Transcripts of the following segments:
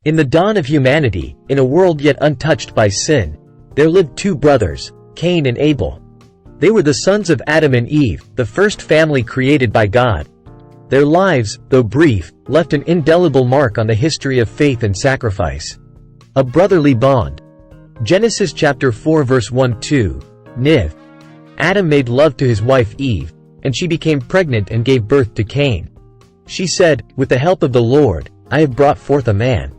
In the dawn of humanity, in a world yet untouched by sin, there lived two brothers, Cain and Abel. They were the sons of Adam and Eve, the first family created by God. Their lives, though brief, left an indelible mark on the history of faith and sacrifice. A brotherly bond. Genesis chapter 4 verse 1-2, Niv. Adam made love to his wife Eve, and she became pregnant and gave birth to Cain. She said, "With the help of the Lord, I have brought forth a man."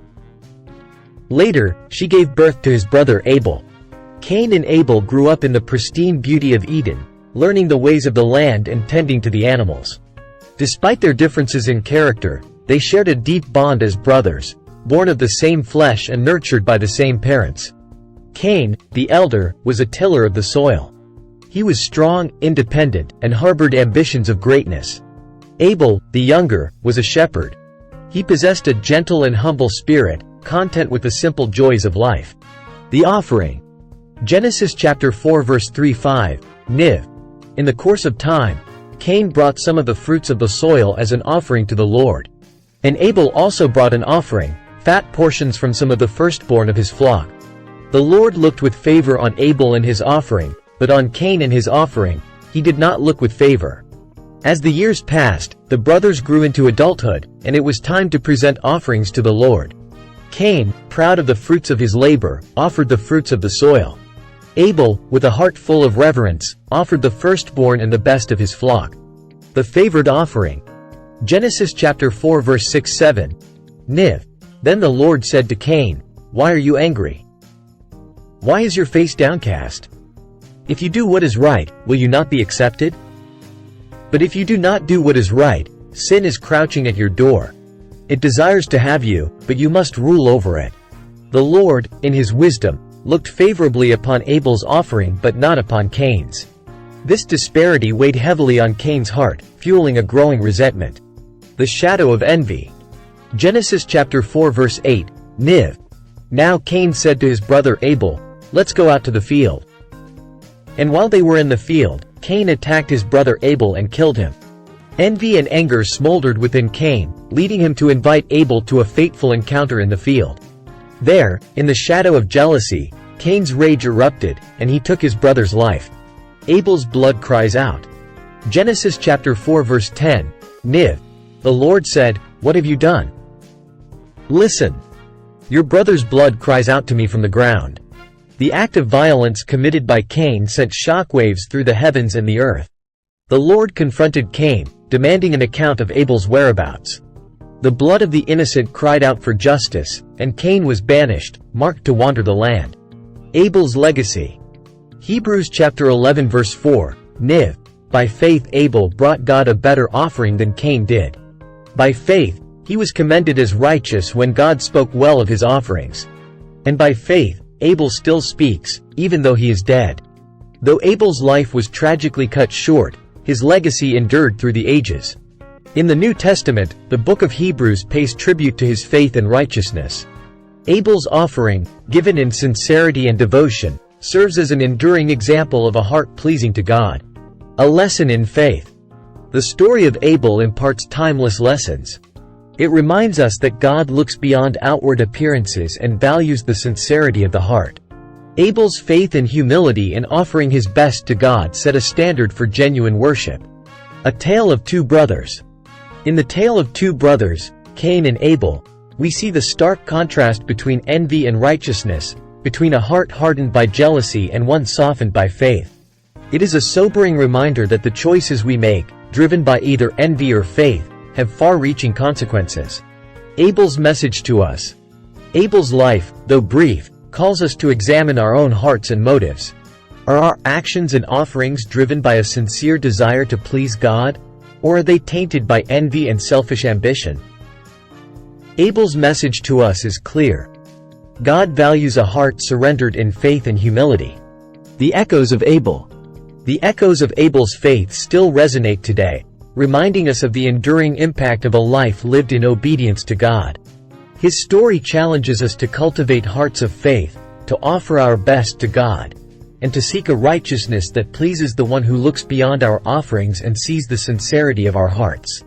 Later, she gave birth to his brother Abel. Cain and Abel grew up in the pristine beauty of Eden, learning the ways of the land and tending to the animals. Despite their differences in character, they shared a deep bond as brothers, born of the same flesh and nurtured by the same parents. Cain, the elder, was a tiller of the soil. He was strong, independent, and harbored ambitions of greatness. Abel, the younger, was a shepherd. He possessed a gentle and humble spirit, content with the simple joys of life. The offering. Genesis chapter 4 verse 3-5, Niv. In the course of time, Cain brought some of the fruits of the soil as an offering to the Lord. And Abel also brought an offering, fat portions from some of the firstborn of his flock. The Lord looked with favor on Abel and his offering, but on Cain and his offering, he did not look with favor. As the years passed, the brothers grew into adulthood, and it was time to present offerings to the Lord. Cain, proud of the fruits of his labor, offered the fruits of the soil. Abel, with a heart full of reverence, offered the firstborn and the best of his flock. The favored offering. Genesis chapter 4 verse 6-7, Niv. Then the Lord said to Cain, "Why are you angry? Why is your face downcast? If you do what is right, will you not be accepted? But if you do not do what is right, sin is crouching at your door. It desires to have you, but you must rule over it." The Lord, in his wisdom, looked favorably upon Abel's offering but not upon Cain's. This disparity weighed heavily on Cain's heart, fueling a growing resentment. The shadow of envy. Genesis chapter 4 verse 8, Niv. Now Cain said to his brother Abel, "Let's go out to the field." And while they were in the field, Cain attacked his brother Abel and killed him. Envy and anger smoldered within Cain, leading him to invite Abel to a fateful encounter in the field. There, in the shadow of jealousy, Cain's rage erupted, and he took his brother's life. Abel's blood cries out. Genesis chapter 4 verse 10, Niv. The Lord said, "What have you done? Listen. Your brother's blood cries out to me from the ground." The act of violence committed by Cain sent shockwaves through the heavens and the earth. The Lord confronted Cain, demanding an account of Abel's whereabouts. The blood of the innocent cried out for justice, and Cain was banished, marked to wander the land. Abel's legacy. Hebrews chapter 11 verse 4, Niv. By faith Abel brought God a better offering than Cain did. By faith, he was commended as righteous when God spoke well of his offerings. And by faith, Abel still speaks, even though he is dead. Though Abel's life was tragically cut short, his legacy endured through the ages. In the New Testament, the book of Hebrews pays tribute to his faith and righteousness. Abel's offering, given in sincerity and devotion, serves as an enduring example of a heart pleasing to God. A lesson in faith. The story of Abel imparts timeless lessons. It reminds us that God looks beyond outward appearances and values the sincerity of the heart. Abel's faith and humility in offering his best to God set a standard for genuine worship. A tale of two brothers. In the tale of two brothers, Cain and Abel, we see the stark contrast between envy and righteousness, between a heart hardened by jealousy and one softened by faith. It is a sobering reminder that the choices we make, driven by either envy or faith, have far-reaching consequences. Abel's message to us. Abel's life, though brief, calls us to examine our own hearts and motives. Are our actions and offerings driven by a sincere desire to please God, or are they tainted by envy and selfish ambition? Abel's message to us is clear. God values a heart surrendered in faith and humility. The echoes of Abel. The echoes of Abel's faith still resonate today, reminding us of the enduring impact of a life lived in obedience to God. His story challenges us to cultivate hearts of faith, to offer our best to God, and to seek a righteousness that pleases the one who looks beyond our offerings and sees the sincerity of our hearts.